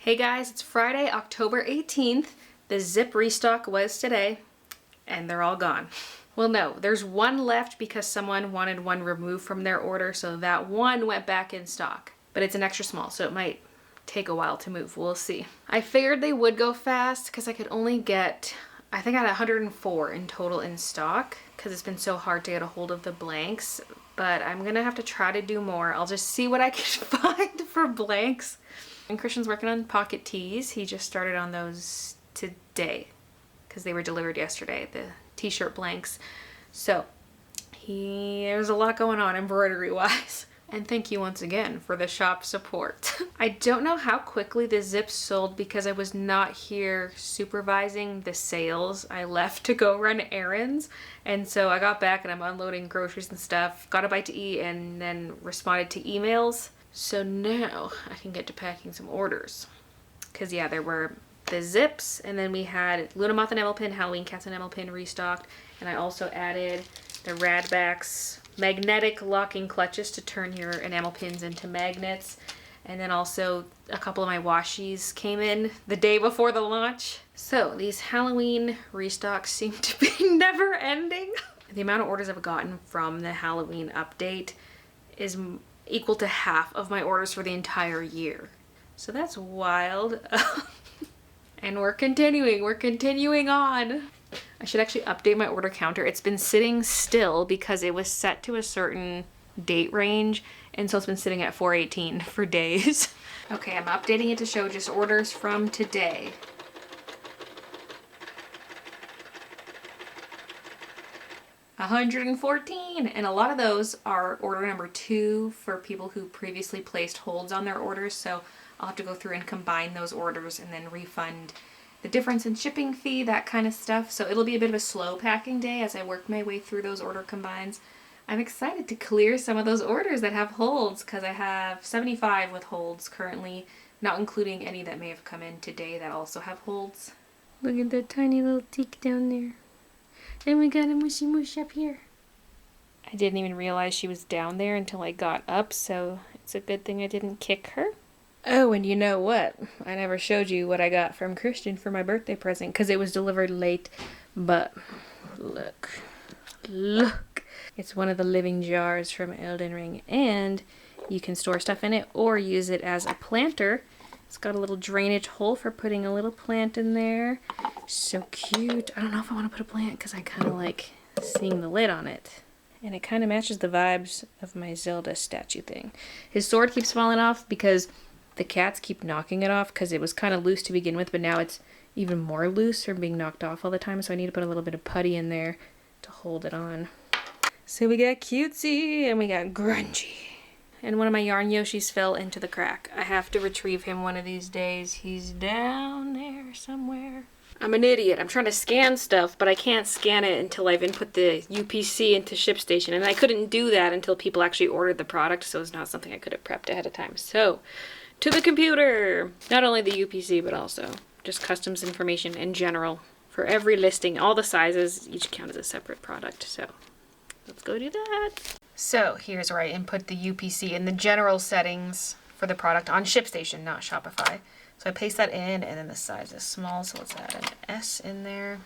Hey guys, it's Friday, October 18th. The zip restock was today, and they're all gone. Well, no, there's one left because someone wanted one removed from their order, so that one went back in stock. But it's an extra small, so it might take a while to move. We'll see. I figured they would go fast because I could only get, I think I had 104 in total in stock because it's been so hard to get a hold of the blanks. But I'm gonna have to try to do more. I'll just see what I can find for blanks. And Christian's working on pocket tees. He just started on those today because they were delivered yesterday, the t-shirt blanks. So there's a lot going on embroidery wise. And thank you once again for the shop support. I don't know how quickly the zips sold because I was not here supervising the sales. I left to go run errands. And so I got back and I'm unloading groceries and stuff, got a bite to eat, and then responded to emails. So now I can get to packing some orders. Cause yeah, there were the zips, and then we had Luna Moth enamel pin, Halloween Cats enamel pin restocked, and I also added the Radbacks magnetic locking clutches to turn your enamel pins into magnets. And then also a couple of my washies came in the day before the launch. So these Halloween restocks seem to be never ending. The amount of orders I've gotten from the Halloween update is equal to half of my orders for the entire year. So that's wild. And we're continuing on. I should actually update my order counter. It's been sitting still because it was set to a certain date range, and so it's been sitting at 418 for days. Okay, I'm updating it to show just orders from today. $114, and a lot of those are order number 2 for people who previously placed holds on their orders, so I'll have to go through and combine those orders and then refund the difference in shipping fee, that kind of stuff. So it'll be a bit of a slow packing day as I work my way through those order combines. I'm excited to clear some of those orders that have holds because I have 75 with holds currently, not including any that may have come in today that also have holds. Look at that tiny little teak down there. And we got a mushy mush up here. I didn't even realize she was down there until I got up, so it's a good thing I didn't kick her. Oh, and you know what? I never showed you what I got from Christian for my birthday present because it was delivered late. But look. It's one of the living jars from Elden Ring, and you can store stuff in it or use it as a planter. It's got a little drainage hole for putting a little plant in there. So cute. I don't know if I want to put a plant because I kind of like seeing the lid on it. And it kind of matches the vibes of my Zelda statue thing. His sword keeps falling off because the cats keep knocking it off because it was kind of loose to begin with, but now it's even more loose from being knocked off all the time. So I need to put a little bit of putty in there to hold it on. So we got cutesy and we got grungy. And one of my yarn Yoshis fell into the crack. I have to retrieve him one of these days. He's down there somewhere. I'm an idiot. I'm trying to scan stuff, but I can't scan it until I've input the UPC into ShipStation. And I couldn't do that until people actually ordered the product, so it's not something I could have prepped ahead of time. So, to the computer! Not only the UPC, but also just customs information in general. For every listing, all the sizes, each count as a separate product. So, let's go do that. So here's where I input the UPC in the general settings for the product on ShipStation, not Shopify. So I paste that in, and then the size is small, so let's add an S in there.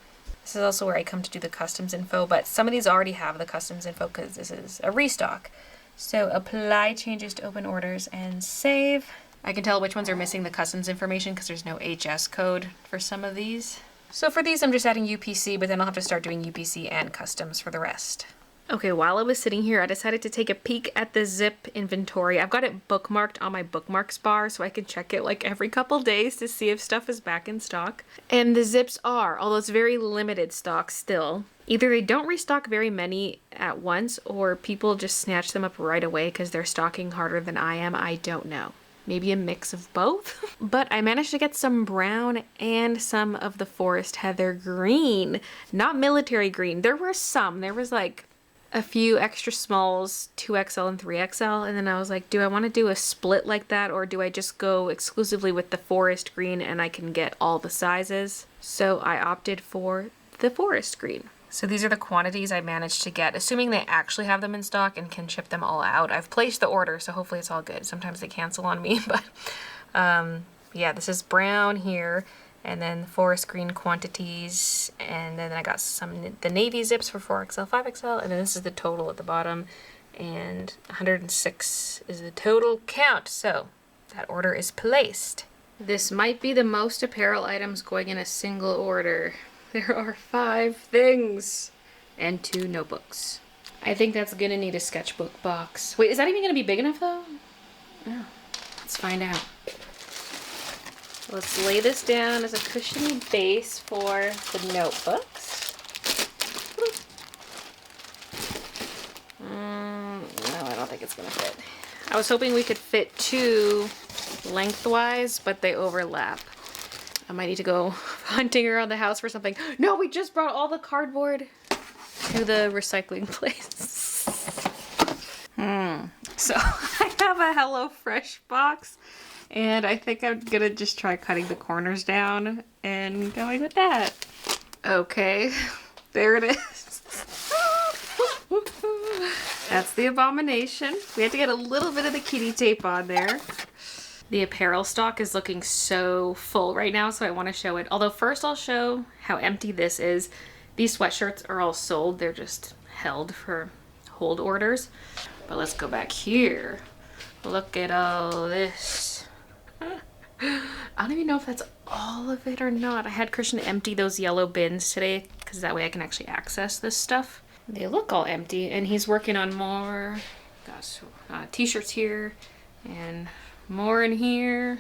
This is also where I come to do the customs info, but some of these already have the customs info because this is a restock. So apply changes to open orders and save. I can tell which ones are missing the customs information because there's no HS code for some of these. So for these I'm just adding UPC, but then I'll have to start doing UPC and customs for the rest. Okay, while I was sitting here, I decided to take a peek at the zip inventory. I've got it bookmarked on my bookmarks bar so I can check it like every couple days to see if stuff is back in stock. And the zips are, although it's very limited stock still. Either they don't restock very many at once or people just snatch them up right away because they're stocking harder than I am. I don't know. Maybe a mix of both. But I managed to get some brown and some of the forest heather green. Not military green. There were some. There was like a few extra smalls, 2XL and 3XL, and then I was like, do I want to do a split like that, or do I just go exclusively with the forest green and I can get all the sizes? So I opted for the forest green. So these are the quantities I managed to get, assuming they actually have them in stock and can ship them all out. I've placed the order, so hopefully it's all good. Sometimes they cancel on me, but yeah, this is brown here, and then the forest green quantities, and then I got the navy zips for 4XL, 5XL, and then this is the total at the bottom, and 106 is the total count. So that order is placed. This might be the most apparel items going in a single order. There are 5 things and 2 notebooks. I think that's gonna need a sketchbook box. Wait, is that even gonna be big enough though? Oh, let's find out. Let's lay this down as a cushiony base for the notebooks. No, I don't think it's gonna fit. I was hoping we could fit 2 lengthwise, but they overlap. I might need to go hunting around the house for something. No, we just brought all the cardboard to the recycling place. So I have a HelloFresh box, and I think I'm gonna just try cutting the corners down and going with that. Okay, there it is. That's the abomination. We have to get a little bit of the kitty tape on there. The apparel stock is looking so full right now, so I want to show it. Although first I'll show how empty this is. These sweatshirts are all sold. They're just held for hold orders. But let's go back here. Look at all this. I don't even know if that's all of it or not. I had Christian empty those yellow bins today because that way I can actually access this stuff. They look all empty, and he's working on more. Gosh, t-shirts here and more in here.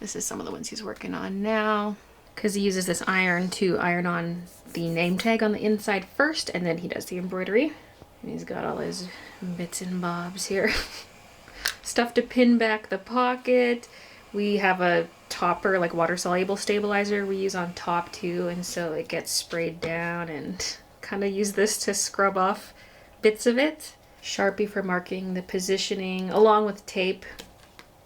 This is some of the ones he's working on now, because he uses this iron to iron on the name tag on the inside first, and then he does the embroidery. And he's got all his bits and bobs here. Stuff to pin back the pocket. We have a topper, like water soluble stabilizer we use on top too, and so it gets sprayed down, and kind of use this to scrub off bits of it. Sharpie for marking the positioning along with tape,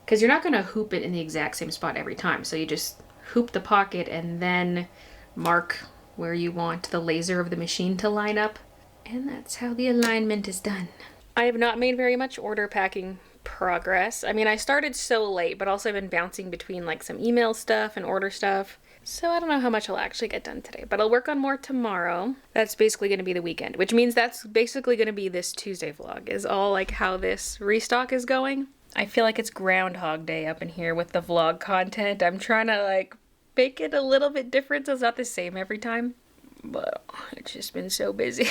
because you're not going to hoop it in the exact same spot every time. So you just hoop the pocket and then mark where you want the laser of the machine to line up. And that's how the alignment is done. I have not made very much order packing progress. I mean, I started so late, but also I've been bouncing between like some email stuff and order stuff. So I don't know how much I'll actually get done today, but I'll work on more tomorrow. That's basically going to be the weekend, which means that's basically going to be this Tuesday vlog, is all like how this restock is going. I feel like it's Groundhog Day up in here with the vlog content. I'm trying to like make it a little bit different so it's not the same every time, but it's just been so busy.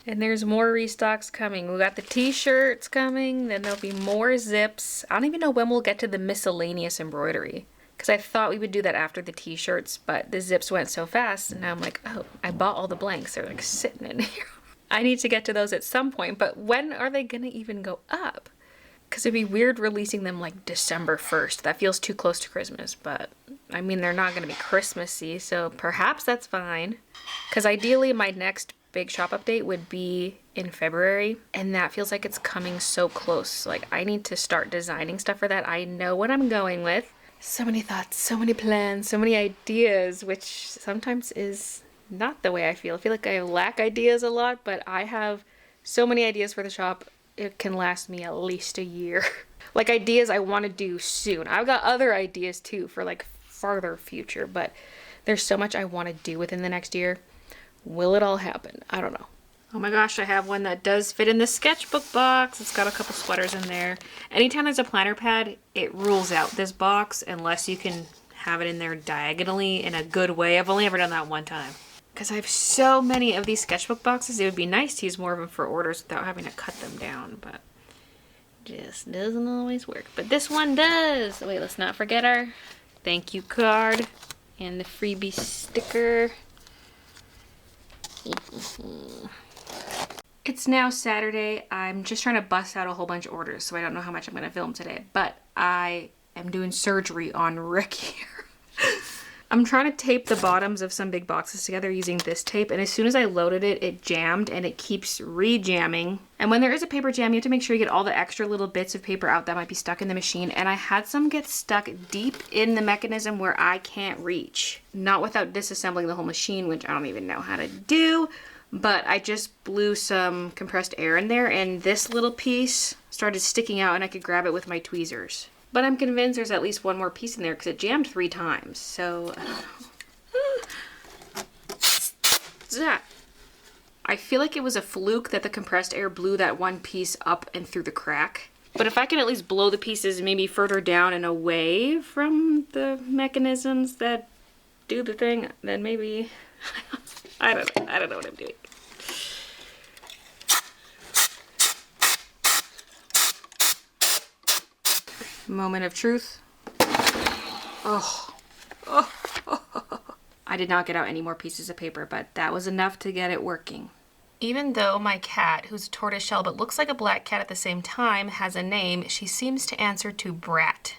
And there's more restocks coming. We got the t-shirts coming, then there'll be more zips. I don't even know when we'll get to the miscellaneous embroidery, because I thought we would do that after the t-shirts, but the zips went so fast, and now I'm like, oh, I bought all the blanks. They're like sitting in here. I need to get to those at some point, but when are they gonna even go up? Because it'd be weird releasing them like December 1st. That feels too close to Christmas, but I mean, they're not gonna be Christmassy, so perhaps that's fine. Because ideally my next big shop update would be in February, and that feels like it's coming so close. Like, I need to start designing stuff for that. I know what I'm going with. So many thoughts, so many plans, so many ideas, which sometimes is not the way I feel. I feel like I lack ideas a lot, but I have so many ideas for the shop. It can last me at least a year. Like ideas I want to do soon. I've got other ideas too for like farther future, but there's so much I want to do within the next year. Will it all happen? I don't know. Oh my gosh, I have one that does fit in the sketchbook box. It's got a couple sweaters in there. Anytime there's a planner pad, it rules out this box unless you can have it in there diagonally in a good way. I've only ever done that one time. Because I have so many of these sketchbook boxes, it would be nice to use more of them for orders without having to cut them down, but just doesn't always work. But this one does. Wait, let's not forget our thank you card and the freebie sticker. It's now Saturday. I'm just trying to bust out a whole bunch of orders, so I don't know how much I'm going to film today, but I am doing surgery on Rick here. I'm trying to tape the bottoms of some big boxes together using this tape, and as soon as I loaded it, it jammed, and it keeps re-jamming. And when there is a paper jam, you have to make sure you get all the extra little bits of paper out that might be stuck in the machine, and I had some get stuck deep in the mechanism where I can't reach. Not without disassembling the whole machine, which I don't even know how to do, but I just blew some compressed air in there, and this little piece started sticking out, and I could grab it with my tweezers. But I'm convinced there's at least one more piece in there because it jammed 3 times. So, what's that? I feel like it was a fluke that the compressed air blew that one piece up and through the crack. But if I can at least blow the pieces maybe further down and away from the mechanisms that do the thing, then maybe, I don't know what I'm doing. Moment of truth. Oh. I did not get out any more pieces of paper, but that was enough to get it working. Even though my cat, who's a tortoiseshell but looks like a black cat at the same time, has a name, she seems to answer to Brat.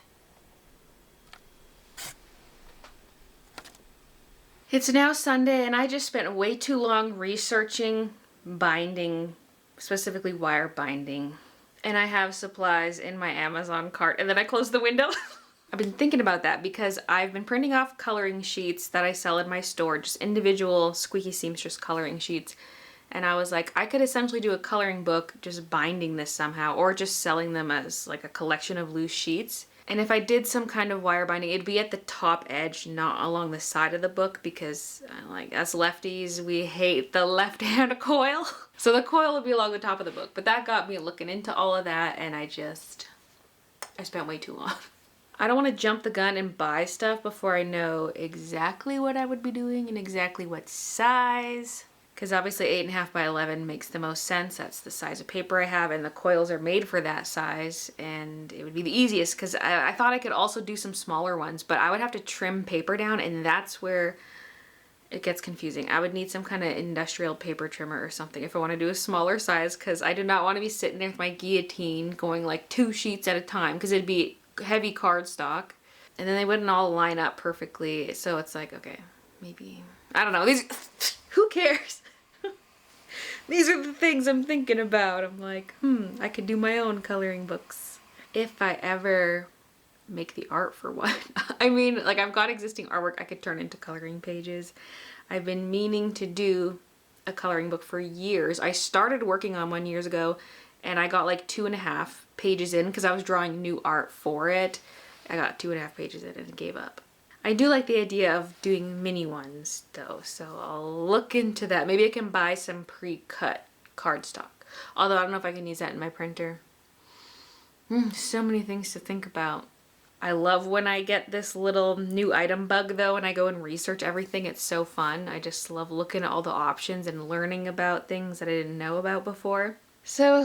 It's now Sunday and I just spent way too long researching binding, specifically wire binding. And I have supplies in my Amazon cart, and then I closed the window. I've been thinking about that because I've been printing off coloring sheets that I sell in my store, just individual squeaky seamstress coloring sheets. And I was like, I could essentially do a coloring book just binding this somehow, or just selling them as like a collection of loose sheets. And if I did some kind of wire binding, it'd be at the top edge, not along the side of the book, because like us lefties, we hate the left-hand coil. So the coil would be along the top of the book. But that got me looking into all of that, and I spent way too long. I don't want to jump the gun and buy stuff before I know exactly what I would be doing and exactly what size. Because obviously 8.5 by 11 makes the most sense. That's the size of paper I have, and the coils are made for that size, and it would be the easiest because I thought I could also do some smaller ones, but I would have to trim paper down, and that's where it gets confusing. I would need some kind of industrial paper trimmer or something if I want to do a smaller size, because I do not want to be sitting there with my guillotine going like 2 sheets at a time, because it'd be heavy cardstock, and then they wouldn't all line up perfectly. So it's like, okay, maybe, I don't know. Who cares? These are the things I'm thinking about. I'm like, I could do my own coloring books if I ever make the art for one. I mean, like, I've got existing artwork I could turn into coloring pages. I've been meaning to do a coloring book for years. I started working on one years ago, and I got like 2.5 pages in because I was drawing new art for it. I got 2.5 pages in and gave up. I do like the idea of doing mini ones though, so I'll look into that. Maybe I can buy some pre-cut cardstock. Although I don't know if I can use that in my printer. So many things to think about. I love when I get this little new item bug though, and I go and research everything. It's so fun. I just love looking at all the options and learning about things that I didn't know about before. So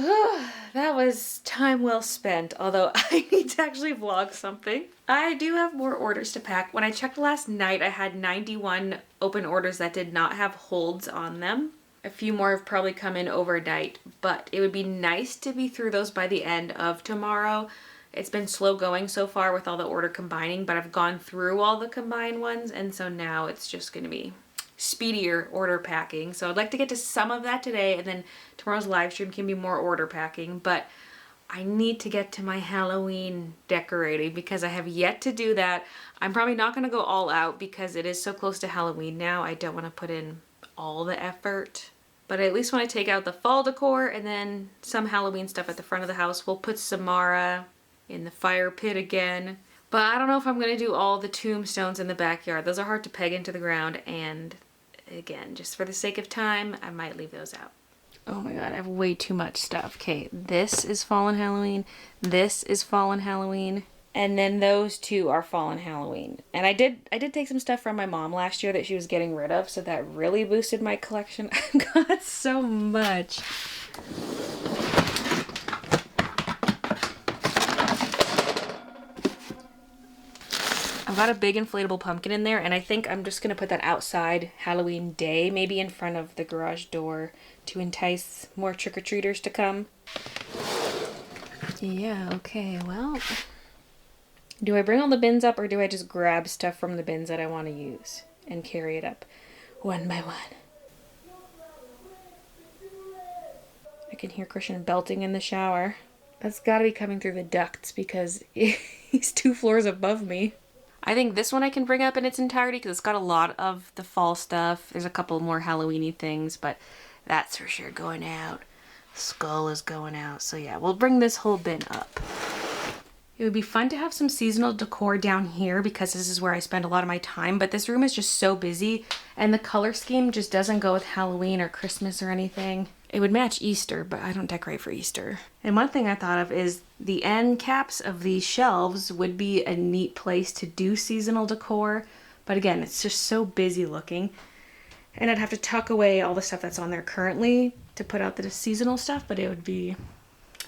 that was time well spent, although I need to actually vlog something. I do have more orders to pack. When I checked last night, I had 91 open orders that did not have holds on them. A few more have probably come in overnight, but it would be nice to be through those by the end of tomorrow. It's been slow going so far with all the order combining, but I've gone through all the combined ones, and so now it's just going to be speedier order packing. So I'd like to get to some of that today, and then tomorrow's live stream can be more order packing, but I need to get to my Halloween decorating because I have yet to do that. I'm probably not going to go all out because it is so close to Halloween now. I don't want to put in all the effort, but I at least want to take out the fall decor and then some Halloween stuff at the front of the house. We'll put Samara in the fire pit again. But I don't know if I'm going to do all the tombstones in the backyard. Those are hard to peg into the ground, and again, just for the sake of time, I might leave those out. Oh my god, I have way too much stuff. Okay, this is Fallen Halloween, this is Fallen Halloween, and then those two are Fallen Halloween. And I did take some stuff from my mom last year that she was getting rid of, so that really boosted my collection. I've got so much. I've got a big inflatable pumpkin in there, and I think I'm just going to put that outside Halloween day, maybe in front of the garage door to entice more trick-or-treaters to come. Yeah, okay, well, do I bring all the bins up, or do I just grab stuff from the bins that I want to use and carry it up one by one? I can hear Christian belting in the shower. That's got to be coming through the ducts because he's 2 floors above me. I think this one I can bring up in its entirety because it's got a lot of the fall stuff. There's a couple more Halloween-y things, but that's for sure going out. Skull is going out. So yeah, we'll bring this whole bin up. It would be fun to have some seasonal decor down here because this is where I spend a lot of my time, but this room is just so busy and the color scheme just doesn't go with Halloween or Christmas or anything. It would match Easter, but I don't decorate for Easter. And one thing I thought of is the end caps of these shelves would be a neat place to do seasonal decor, but again, it's just so busy looking. And I'd have to tuck away all the stuff that's on there currently to put out the seasonal stuff, but it would be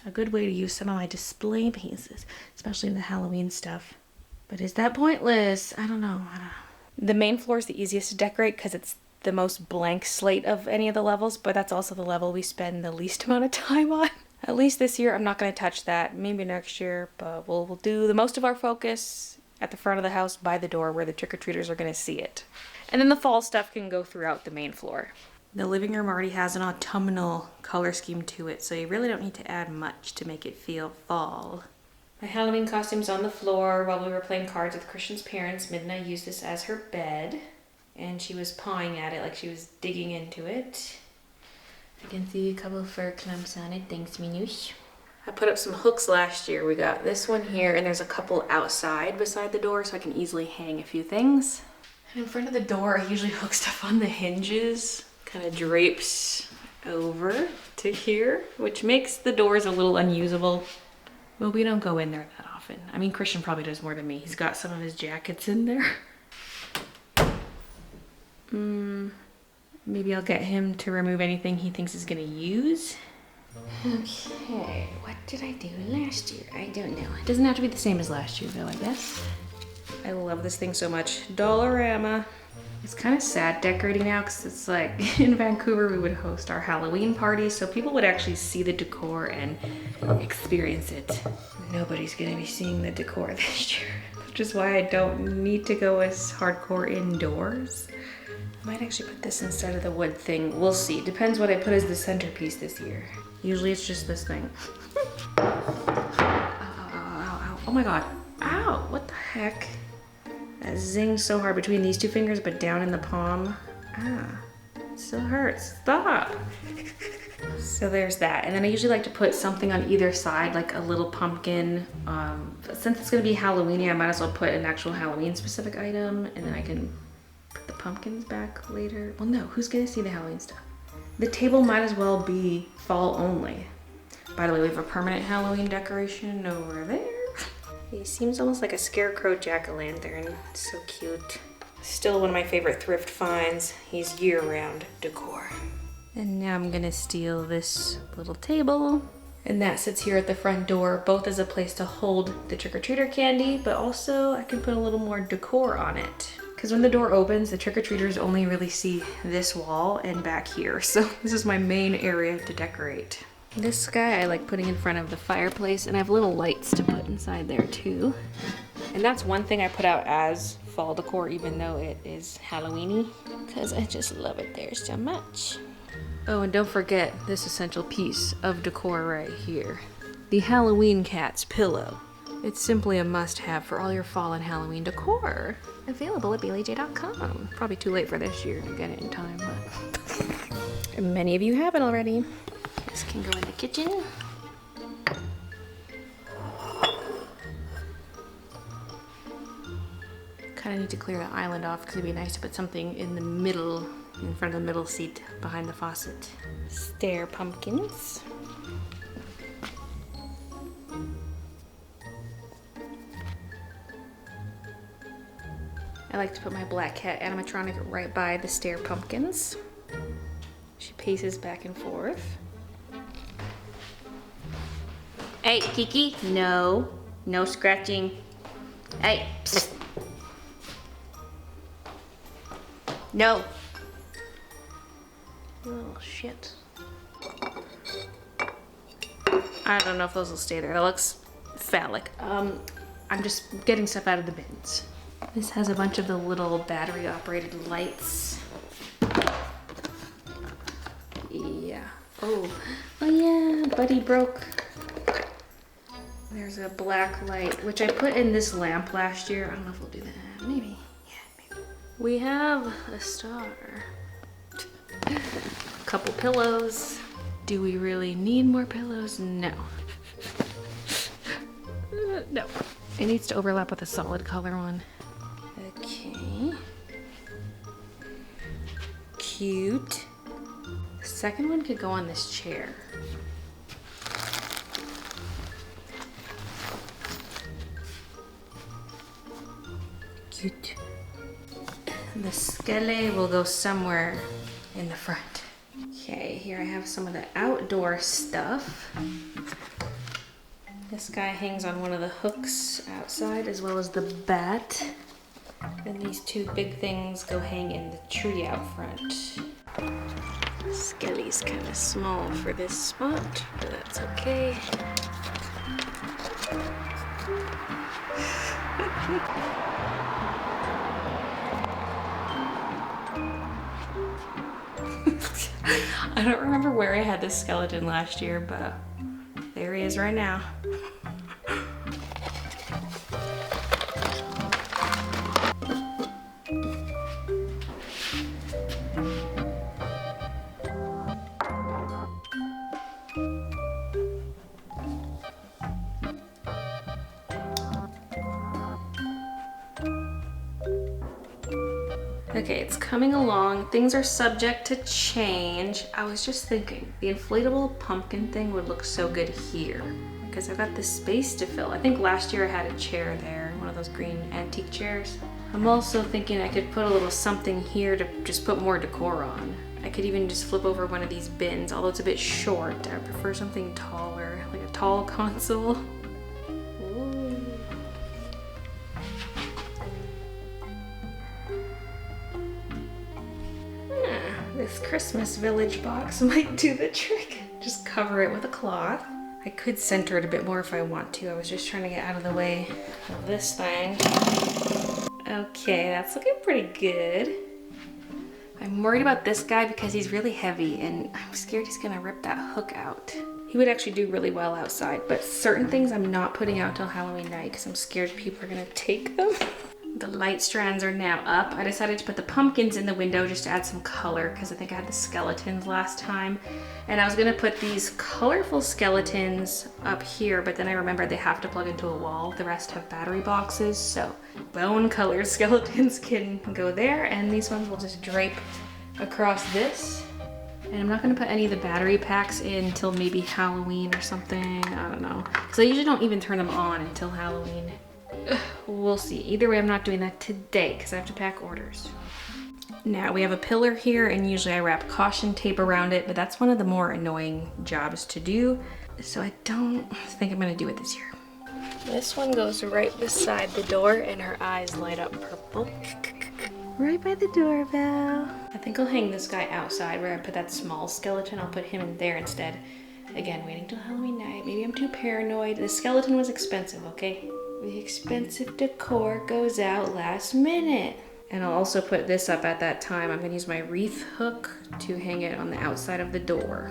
a good way to use some of my display pieces, especially the Halloween stuff. But is that pointless? I don't know. The main floor is the easiest to decorate because it's the most blank slate of any of the levels, but that's also the level we spend the least amount of time on. At least this year, I'm not going to touch that. Maybe next year, but we'll do the most of our focus at the front of the house by the door where the trick-or-treaters are going to see it. And then the fall stuff can go throughout the main floor. The living room already has an autumnal color scheme to it, so you really don't need to add much to make it feel fall. My Halloween costume's on the floor. While we were playing cards with Christian's parents, Midna used this as her bed, and she was pawing at it like she was digging into it. I can see a couple of fur clumps on it. Thanks, Minush. I put up some hooks last year. We got this one here, and there's a couple outside beside the door, so I can easily hang a few things. And in front of the door, I usually hook stuff on the hinges. Kind of drapes over to here, which makes the doors a little unusable. But we don't go in there that often. I mean, Christian probably does more than me. He's got some of his jackets in there. Maybe I'll get him to remove anything he thinks is gonna use. Okay, what did I do last year? I don't know. It doesn't have to be the same as last year though, I guess. I love this thing so much. Dollarama. It's kind of sad decorating now because it's like in Vancouver we would host our Halloween party, so people would actually see the decor and experience it. Nobody's gonna be seeing the decor this year, which is why I don't need to go as hardcore indoors. I might actually put this instead of the wood thing. We'll see. Depends what I put as the centerpiece this year. Usually it's just this thing. Ow, ow, ow, ow. Oh my god. Ow! What the heck? That zinged so hard between these two fingers, but down in the palm. Ah, it still hurts. Stop! So there's that. And then I usually like to put something on either side, like a little pumpkin. Since it's gonna be Halloween-y, I might as well put an actual Halloween specific item, and then I can put the pumpkins back later. Well, no, who's gonna see the Halloween stuff? The table might as well be fall only. By the way, we have a permanent Halloween decoration over there. He seems almost like a scarecrow jack-o'-lantern. So cute. Still one of my favorite thrift finds. He's year-round decor. And now I'm gonna steal this little table. And that sits here at the front door, both as a place to hold the trick-or-treater candy, but also I can put a little more decor on it. Because when the door opens, the trick-or-treaters only really see this wall and back here. So this is my main area to decorate. This guy I like putting in front of the fireplace, and I have little lights to put inside there too. And that's one thing I put out as fall decor, even though it is Halloween-y, because I just love it there so much. Oh, and don't forget this essential piece of decor right here. The Halloween cat's pillow. It's simply a must-have for all your fall and Halloween decor. Available at BayleeJ.com. Probably too late for this year to get it in time, but many of you have it already. This can go in the kitchen. Kind of need to clear the island off because it'd be nice to put something in the middle, in front of the middle seat behind the faucet. Stair pumpkins. I like to put my black cat animatronic right by the stair pumpkins. She paces back and forth. Hey, Kiki, no scratching. Hey, psst. No. You little shit. I don't know if those will stay there. That looks phallic. I'm just getting stuff out of the bins. This has a bunch of the little battery operated lights. Yeah. Oh yeah, Buddy broke. There's a black light, which I put in this lamp last year. I don't know if we'll do that. Maybe. Yeah, maybe. We have a star. A couple pillows. Do we really need more pillows? No. No, it needs to overlap with a solid color one. Okay. Cute. The second one could go on this chair. Cute. The skele will go somewhere in the front. Okay, here I have some of the outdoor stuff. This guy hangs on one of the hooks outside, as well as the bat. And these two big things go hang in the tree out front. Skele's kind of small for this spot, but that's okay. I don't remember where I had this skeleton last year, but there he is right now. Okay, it's coming along. Things are subject to change. I was just thinking, the inflatable pumpkin thing would look so good here because I've got this space to fill. I think last year I had a chair there, one of those green antique chairs. I'm also thinking I could put a little something here to just put more decor on. I could even just flip over one of these bins, although it's a bit short. I prefer something taller, like a tall console. This Christmas Village box might do the trick. Just cover it with a cloth. I could center it a bit more if I want to. I was just trying to get out of the way of this thing. Okay, that's looking pretty good. I'm worried about this guy because he's really heavy and I'm scared he's gonna rip that hook out. He would actually do really well outside, but certain things I'm not putting out till Halloween night because I'm scared people are gonna take them. The light strands are now up. I decided to put the pumpkins in the window just to add some color because I think I had the skeletons last time. And I was gonna put these colorful skeletons up here, but then I remembered they have to plug into a wall. The rest have battery boxes, so bone colored skeletons can go there, and these ones will just drape across this. And I'm not gonna put any of the battery packs in until maybe Halloween or something, I don't know. Because I usually don't even turn them on until Halloween. We'll see. Either way, I'm not doing that today because I have to pack orders. Now we have a pillar here and usually I wrap caution tape around it, but that's one of the more annoying jobs to do. So I don't think I'm gonna do it this year. This one goes right beside the door and her eyes light up purple. Right by the doorbell. I think I'll hang this guy outside where I put that small skeleton. I'll put him in there instead. Again, waiting till Halloween night. Maybe I'm too paranoid. The skeleton was expensive, okay? The expensive decor goes out last minute. And I'll also put this up at that time. I'm gonna use my wreath hook to hang it on the outside of the door.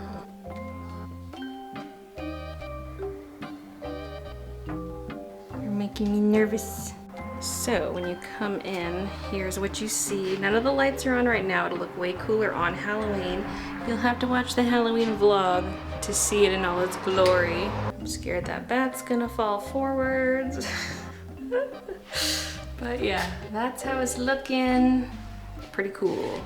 You're making me nervous. So when you come in, here's what you see. None of the lights are on right now. It'll look way cooler on Halloween. You'll have to watch the Halloween vlog to see it in all its glory. I'm scared that bat's gonna fall forwards. But yeah, that's how it's looking. Pretty cool.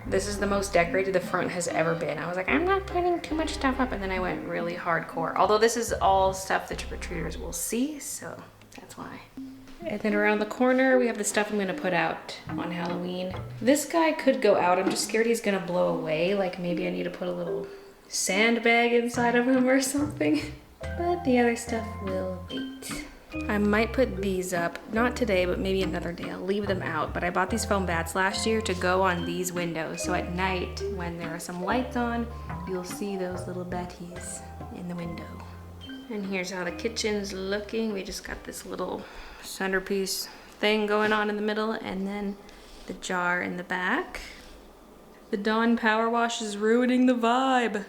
This is the most decorated the front has ever been. I was like, I'm not putting too much stuff up, and then I went really hardcore. Although this is all stuff the trick-or-treaters will see, so that's why. And then around the corner, we have the stuff I'm gonna put out on Halloween. This guy could go out. I'm just scared he's gonna blow away. Like maybe I need to put a little sandbag inside of him or something. But the other stuff will wait. I might put these up, not today, but maybe another day. I'll leave them out, but I bought these foam bats last year to go on these windows. So at night, when there are some lights on, you'll see those little batties in the window. And here's how the kitchen's looking. We just got this little centerpiece thing going on in the middle, and then the jar in the back. The Dawn Power Wash is ruining the vibe.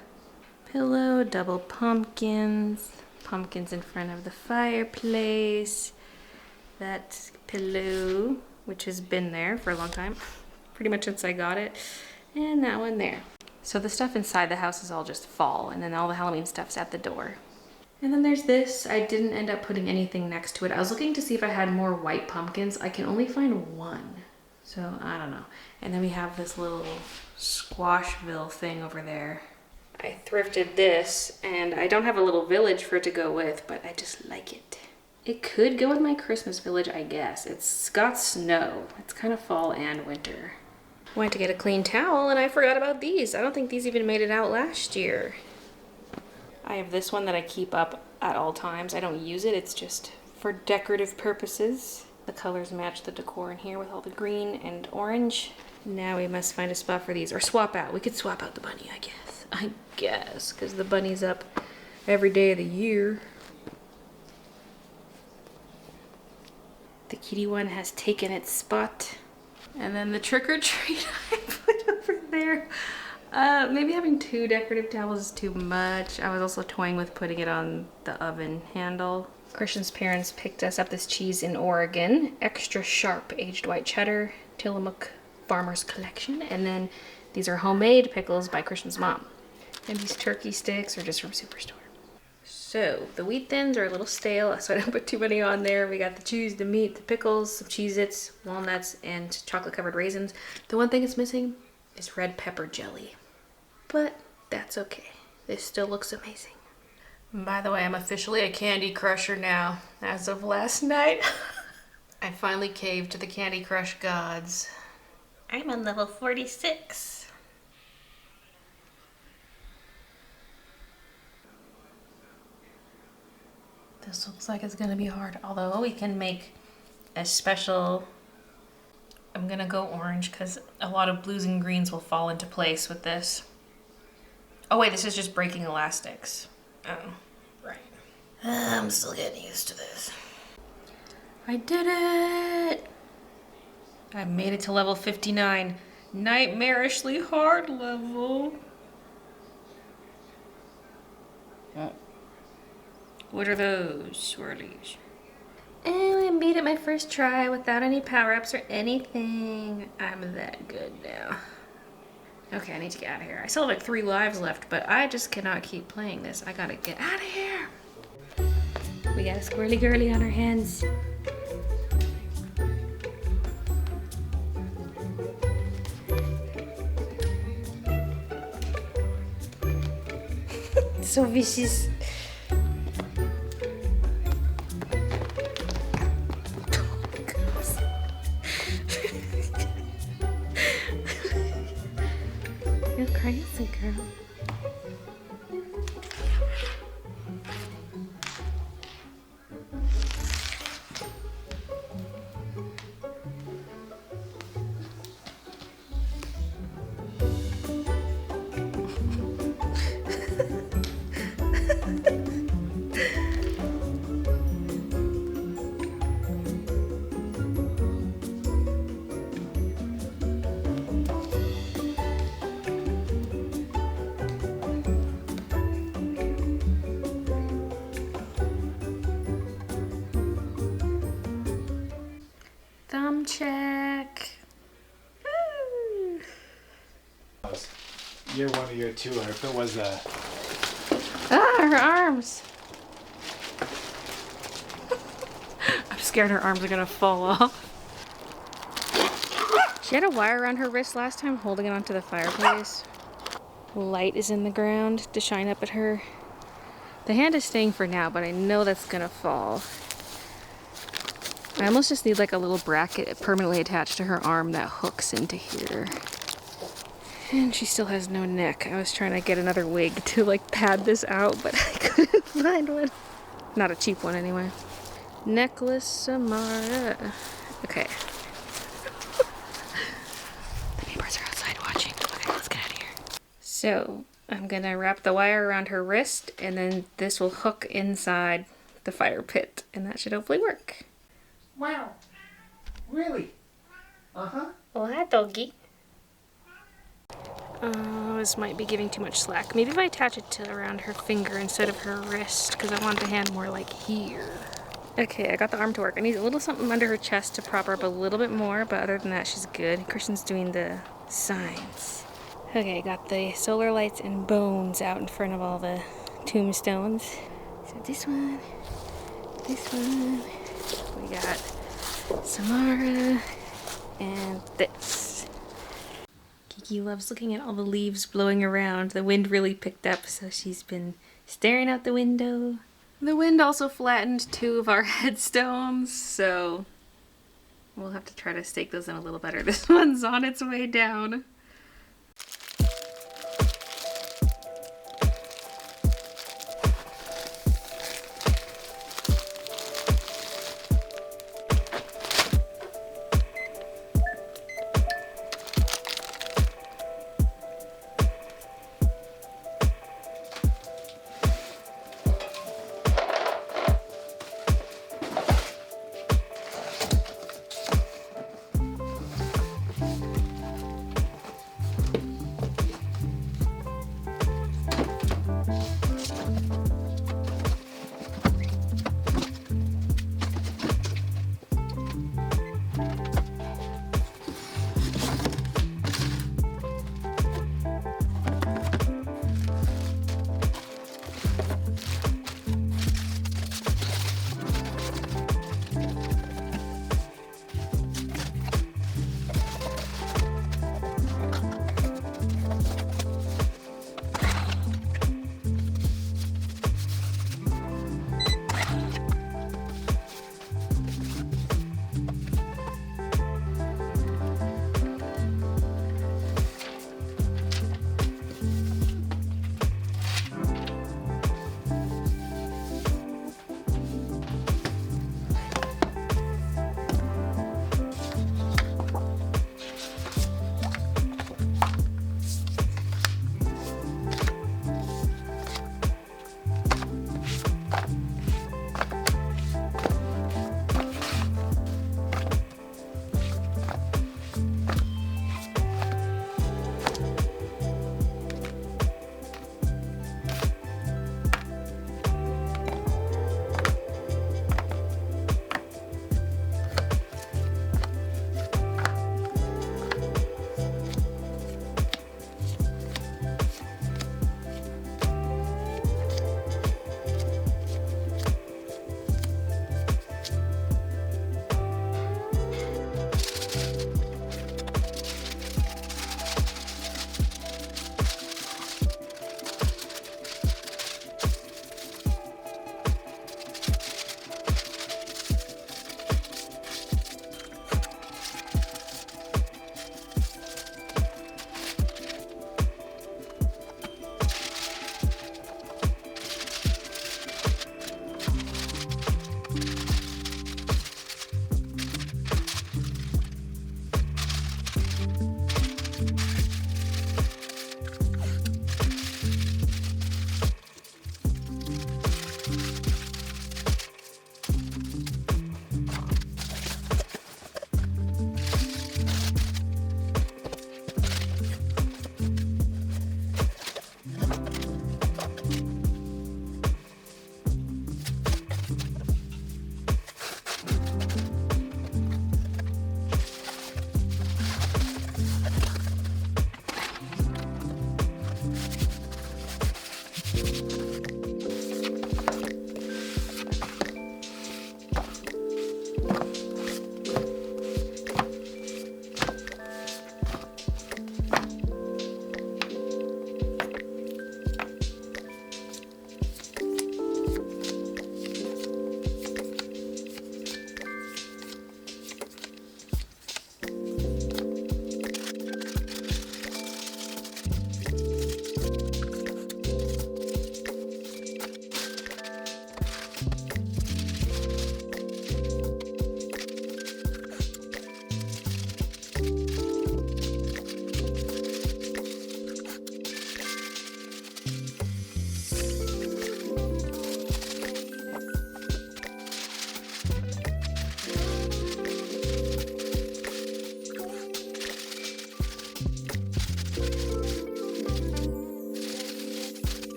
Pillow, double pumpkins, pumpkins in front of the fireplace. That pillow, which has been there for a long time, pretty much since I got it, and that one there. So the stuff inside the house is all just fall, and then all the Halloween stuff's at the door. And then there's this. I didn't end up putting anything next to it. I was looking to see if I had more white pumpkins. I can only find one. So I don't know. And then we have this little Squashville thing over there. I thrifted this, and I don't have a little village for it to go with, but I just like it. It could go with my Christmas village, I guess. It's got snow. It's kind of fall and winter. Went to get a clean towel, and I forgot about these. I don't think these even made it out last year. I have this one that I keep up at all times. I don't use it. It's just for decorative purposes. The colors match the decor in here with all the green and orange. Now we must find a spot for these, or swap out. We could swap out the bunny, I guess, because the bunny's up every day of the year. The kitty one has taken its spot. And then the trick-or-treat I put over there. Maybe having 2 decorative towels is too much. I was also toying with putting it on the oven handle. Christian's parents picked us up this cheese in Oregon. Extra sharp aged white cheddar, Tillamook Farmer's Collection. And then these are homemade pickles by Christian's mom. And these turkey sticks are just from Superstore. So the wheat thins are a little stale, so I don't put too many on there. We got the cheese, the meat, the pickles, some Cheez-Its, walnuts, and chocolate covered raisins. The one thing it's missing is red pepper jelly. But that's okay. This still looks amazing. By the way, I'm officially a Candy Crusher now, as of last night. I finally caved to the Candy Crush gods. I'm on level 46. This looks like it's gonna be hard, although we can make a special. I'm gonna go orange because a lot of blues and greens will fall into place with this. Oh wait, this is just breaking elastics. Oh, right. I'm still getting used to this. I did it! I made it to level 59. Nightmarishly hard level. What are those swirlies? Oh, I made it my first try without any power-ups or anything. I'm that good now. Okay, I need to get out of here. I still have like 3 lives left, but I just cannot keep playing this. I gotta get out of here. We got a squirrely girly on our hands. So vicious. You're crazy, girl. Thumb check. Year 1 or year 2, or if it was a... Ah, her arms. I'm scared her arms are gonna fall off. She had a wire around her wrist last time holding it onto the fireplace. Light is in the ground to shine up at her. The hand is staying for now, but I know that's gonna fall. I almost just need like a little bracket permanently attached to her arm that hooks into here. And she still has no neck. I was trying to get another wig to like pad this out, but I couldn't find one. Not a cheap one anyway. Necklace Samara. Okay. The neighbors are outside watching. Okay, let's get out of here. So I'm gonna wrap the wire around her wrist, and then this will hook inside the fire pit, and that should hopefully work. Wow. Really? Uh-huh. Oh, hi, doggy. This might be giving too much slack. Maybe if I attach it to around her finger instead of her wrist, because I want the hand more like here. Okay, I got the arm to work. I need a little something under her chest to prop her up a little bit more, but other than that, she's good. Christian's doing the signs. Okay, got the solar lights and bones out in front of all the tombstones. So this one, we got Samara, and this. Kiki loves looking at all the leaves blowing around. The wind really picked up, so she's been staring out the window. The wind also flattened 2 of our headstones, so we'll have to try to stake those in a little better. This one's on its way down.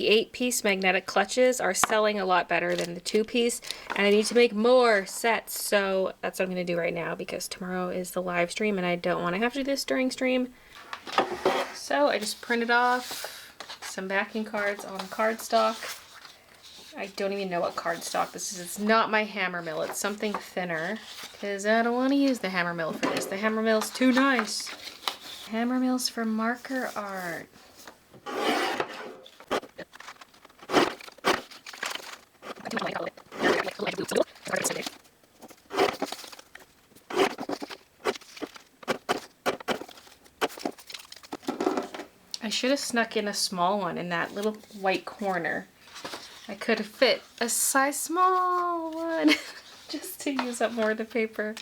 The 8-piece magnetic clutches are selling a lot better than the 2-piece, and I need to make more sets, so that's what I'm going to do right now because tomorrow is the live stream and I don't want to have to do this during stream. So I just printed off some backing cards on cardstock. I don't even know what cardstock this is. It's not my hammer mill. It's something thinner because I don't want to use the hammer mill for this. The hammer mill's too nice. Hammer mills for marker art. I should have snuck in a small one in that little white corner. I could have fit a size small one just to use up more of the paper.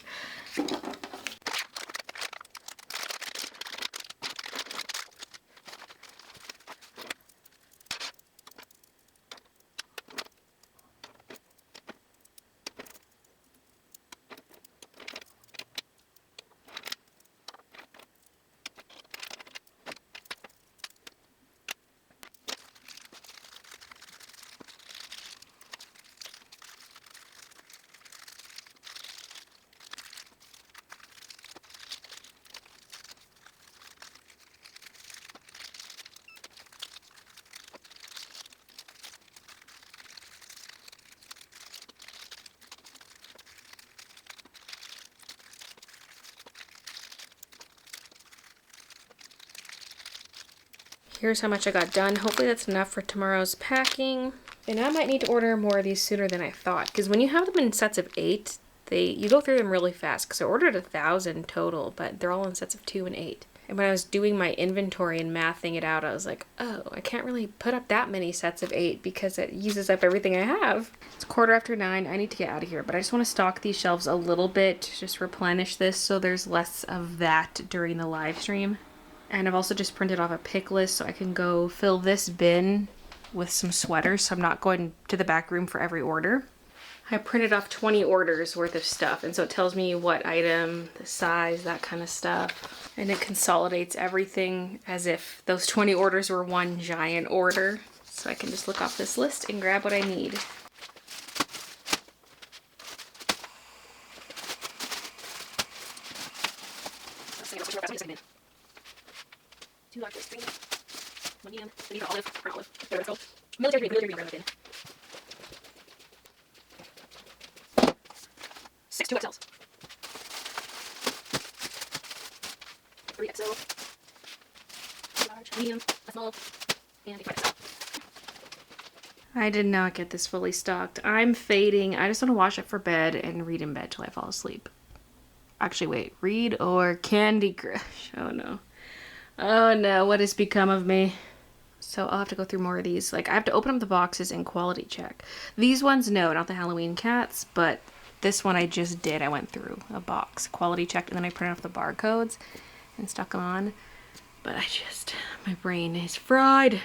Here's how much I got done. Hopefully that's enough for tomorrow's packing. And I might need to order more of these sooner than I thought, because when you have them in sets of 8, you go through them really fast, because I ordered 1,000 total, but they're all in sets of 2 and 8. And when I was doing my inventory and mathing it out, I was like, oh, I can't really put up that many sets of 8 because it uses up everything I have. It's 9:15. I need to get out of here, but I just want to stock these shelves a little bit, just replenish this so there's less of that during the live stream. And I've also just printed off a pick list so I can go fill this bin with some sweaters, so I'm not going to the back room for every order. I printed off 20 orders worth of stuff, and so it tells me what item, the size, that kind of stuff. And it consolidates everything as if those 20 orders were one giant order. So I can just look off this list and grab what I need. Two large green, one medium, these are olive, or olive, there we go. Military green, brown bin. 6 2XLs. 3 XL. Large, medium, a small, and a 5XL. I did not get this fully stocked. I'm fading. I just want to wash it for bed and read in bed till I fall asleep. Actually, wait. Read or Candy Crush? Oh no. Oh no, what has become of me? So I'll have to go through more of these. Like, I have to open up the boxes and quality check. These ones, no, not the Halloween cats, but this one I just did. I went through a box, quality checked, and then I printed off the barcodes and stuck them on. But my brain is fried.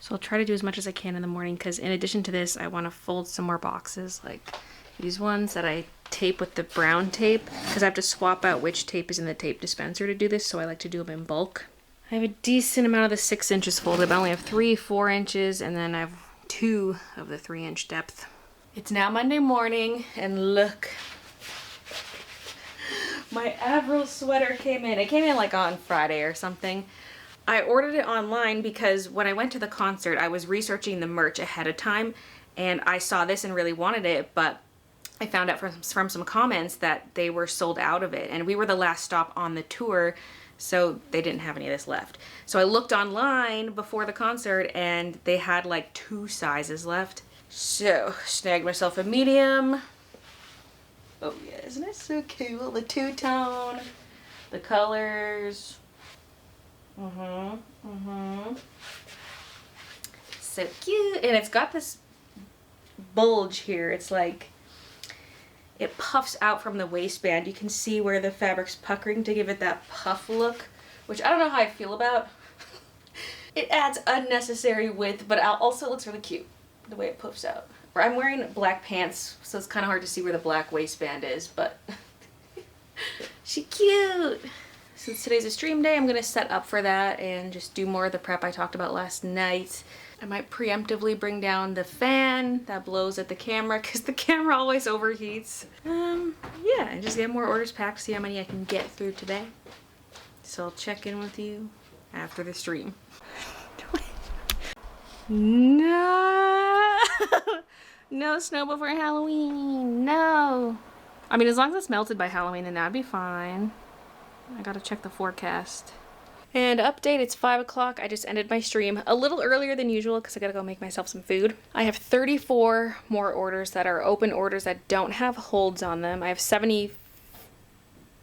So I'll try to do as much as I can in the morning, because in addition to this, I want to fold some more boxes, like these ones that I tape with the brown tape, because I have to swap out which tape is in the tape dispenser to do this, so I like to do them in bulk. I have a decent amount of the 6 inches folded, but I only have 3 4 inches, and then I have 2 of the 3-inch depth. It's now Monday morning, and look. My Avril sweater came in. It came in like on Friday or something. I ordered it online because when I went to the concert, I was researching the merch ahead of time, and I saw this and really wanted it, but I found out from some comments that they were sold out of it, and we were the last stop on the tour, so they didn't have any of this left. So I looked online before the concert, and they had like 2 sizes left. So, snagged myself a medium. Oh yeah, isn't it so cool? The two-tone, the colors. So cute. And it's got this bulge here. It's like, it puffs out from the waistband. You can see where the fabric's puckering to give it that puff look, which I don't know how I feel about. It adds unnecessary width, but also looks really cute the way it puffs out. I'm wearing black pants, so it's kind of hard to see where the black waistband is, but she's cute. Since today's a stream day, I'm going to set up for that and just do more of the prep I talked about last night. I might preemptively bring down the fan that blows at the camera because the camera always overheats. Yeah, and just get more orders packed, see how many I can get through today. So I'll check in with you after the stream. No! No snow before Halloween, no! I mean, as long as it's melted by Halloween, then that'd be fine. I gotta check the forecast. And update, it's 5 o'clock. I just ended my stream a little earlier than usual because I gotta go make myself some food. I have 34 more orders that are open orders that don't have holds on them. I have 70,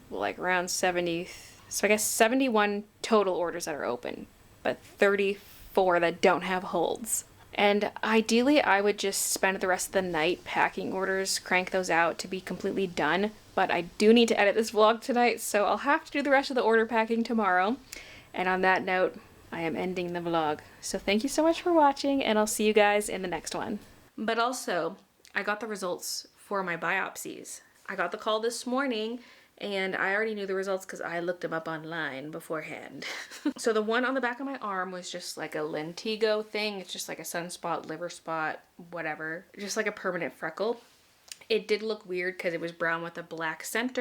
like around 70, so I guess 71 total orders that are open, but 34 that don't have holds. And ideally, I would just spend the rest of the night packing orders, crank those out to be completely done. But I do need to edit this vlog tonight, so I'll have to do the rest of the order packing tomorrow. And on that note, I am ending the vlog. So thank you so much for watching, and I'll see you guys in the next one. But also, I got the results for my biopsies. I got the call this morning, and I already knew the results because I looked them up online beforehand. So the one on the back of my arm was just like a lentigo thing. It's just like a sunspot, liver spot, whatever. Just like a permanent freckle. It did look weird because it was brown with a black center.